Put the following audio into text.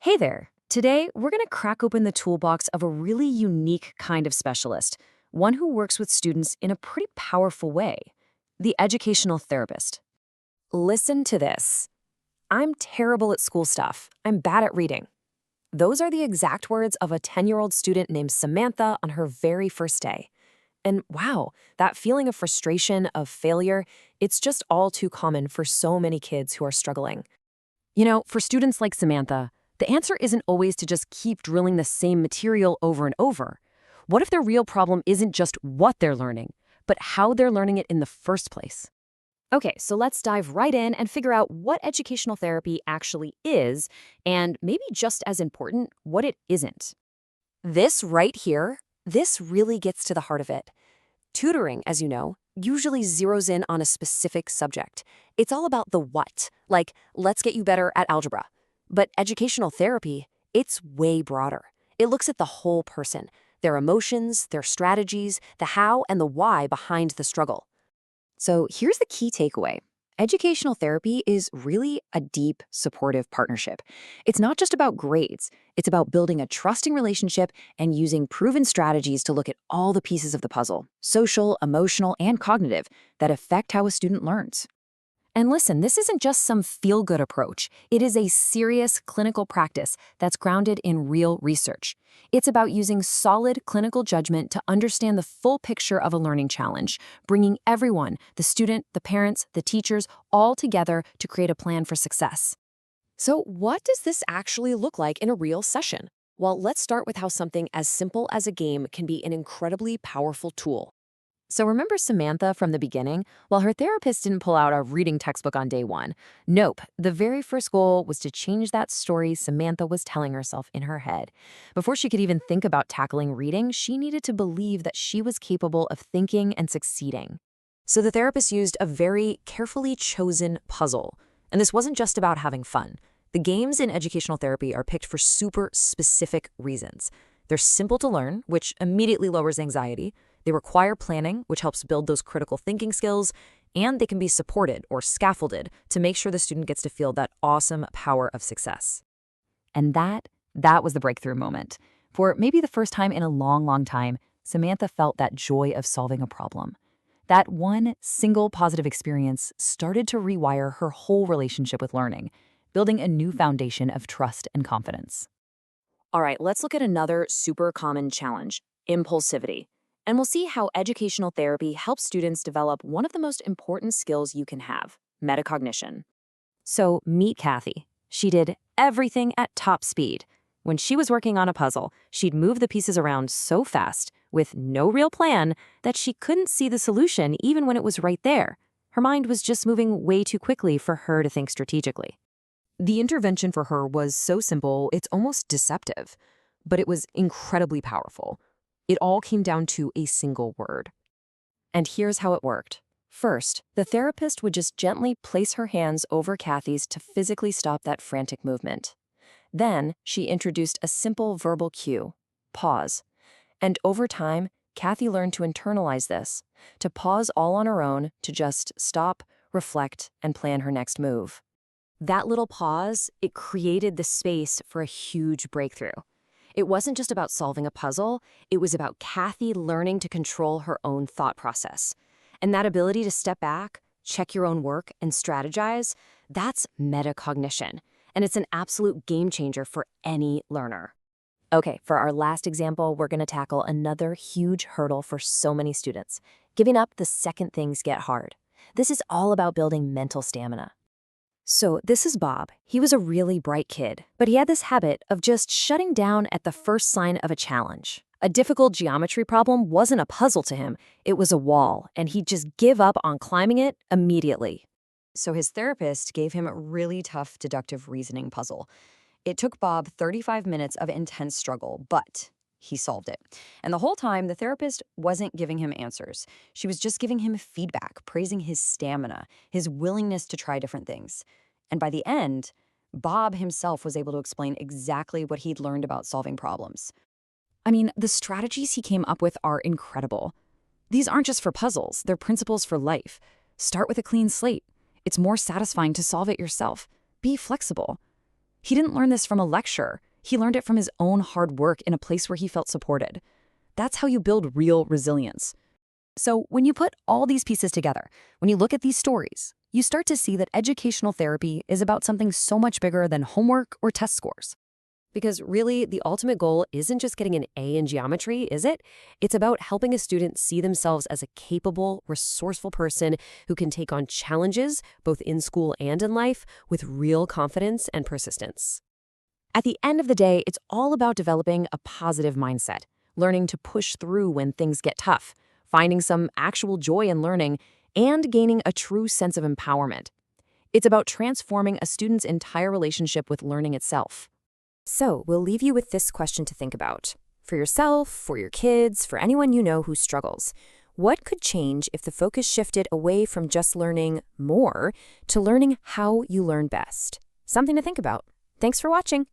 Hey there! Today, we're going to crack open the toolbox of a really unique kind of specialist, one who works with students in a pretty powerful way, the educational therapist. Listen to this. I'm terrible at school stuff. I'm bad at reading. Those are the exact words of a 10-year-old student named Samantha on her very first day. And wow, that feeling of frustration, of failure, it's just all too common for so many kids who are struggling. For students like Samantha, the answer isn't always to just keep drilling the same material over and over. What if their real problem isn't just what they're learning, but how they're learning it in the first place? Okay, so let's dive right in and figure out what educational therapy actually is, and maybe just as important, what it isn't. This right here, this really gets to the heart of it. Tutoring, as you know, usually zeroes in on a specific subject. It's all about the what, like, let's get you better at algebra. But educational therapy, it's way broader. It looks at the whole person, their emotions, their strategies, the how and the why behind the struggle. So here's the key takeaway. Educational therapy is really a deep, supportive partnership. It's not just about grades. It's about building a trusting relationship and using proven strategies to look at all the pieces of the puzzle, social, emotional, and cognitive, that affect how a student learns. And listen, this isn't just some feel-good approach. It is a serious clinical practice that's grounded in real research. It's about using solid clinical judgment to understand the full picture of a learning challenge, bringing everyone, the student, the parents, the teachers, all together to create a plan for success. So what does this actually look like in a real session? Well, let's start with how something as simple as a game can be an incredibly powerful tool. So remember Samantha from the beginning? Well, her therapist didn't pull out a reading textbook on day one. Nope, the very first goal was to change that story Samantha was telling herself in her head. Before she could even think about tackling reading, she needed to believe that she was capable of thinking and succeeding. So the therapist used a very carefully chosen puzzle. And this wasn't just about having fun. The games in educational therapy are picked for super specific reasons. They're simple to learn, which immediately lowers anxiety. They require planning, which helps build those critical thinking skills, and they can be supported or scaffolded to make sure the student gets to feel that awesome power of success. And that was the breakthrough moment. For maybe the first time in a long, long time, Samantha felt that joy of solving a problem. That one single positive experience started to rewire her whole relationship with learning, building a new foundation of trust and confidence. All right, let's look at another super common challenge, impulsivity. And we'll see how educational therapy helps students develop one of the most important skills you can have, metacognition. So meet Kathy. She did everything at top speed. When she was working on a puzzle, she'd move the pieces around so fast, with no real plan, that she couldn't see the solution even when it was right there. Her mind was just moving way too quickly for her to think strategically. The intervention for her was so simple, it's almost deceptive, but it was incredibly powerful. It all came down to a single word. And here's how it worked. First, the therapist would just gently place her hands over Kathy's to physically stop that frantic movement. Then, she introduced a simple verbal cue, pause. And over time, Kathy learned to internalize this, to pause all on her own, to just stop, reflect, and plan her next move. That little pause, it created the space for a huge breakthrough. It wasn't just about solving a puzzle, it was about Kathy learning to control her own thought process. And that ability to step back, check your own work, and strategize, that's metacognition. And it's an absolute game changer for any learner. Okay, for our last example, we're going to tackle another huge hurdle for so many students, giving up the second things get hard. This is all about building mental stamina. So this is Bob. He was a really bright kid, but he had this habit of just shutting down at the first sign of a challenge. A difficult geometry problem wasn't a puzzle to him, it was a wall, and he'd just give up on climbing it immediately. So his therapist gave him a really tough deductive reasoning puzzle. It took Bob 35 minutes of intense struggle, but he solved it. And the whole time, the therapist wasn't giving him answers. She was just giving him feedback, praising his stamina, his willingness to try different things. And by the end, Bob himself was able to explain exactly what he'd learned about solving problems. I mean, the strategies he came up with are incredible. These aren't just for puzzles, they're principles for life. Start with a clean slate. It's more satisfying to solve it yourself. Be flexible. He didn't learn this from a lecture. He learned it from his own hard work in a place where he felt supported. That's how you build real resilience. So when you put all these pieces together, when you look at these stories, you start to see that educational therapy is about something so much bigger than homework or test scores. Because really, the ultimate goal isn't just getting an A in geometry, is it? It's about helping a student see themselves as a capable, resourceful person who can take on challenges, both in school and in life, with real confidence and persistence. At the end of the day, it's all about developing a positive mindset, learning to push through when things get tough, finding some actual joy in learning, and gaining a true sense of empowerment. It's about transforming a student's entire relationship with learning itself. So, we'll leave you with this question to think about. For yourself, for your kids, for anyone you know who struggles, what could change if the focus shifted away from just learning more to learning how you learn best? Something to think about. Thanks for watching.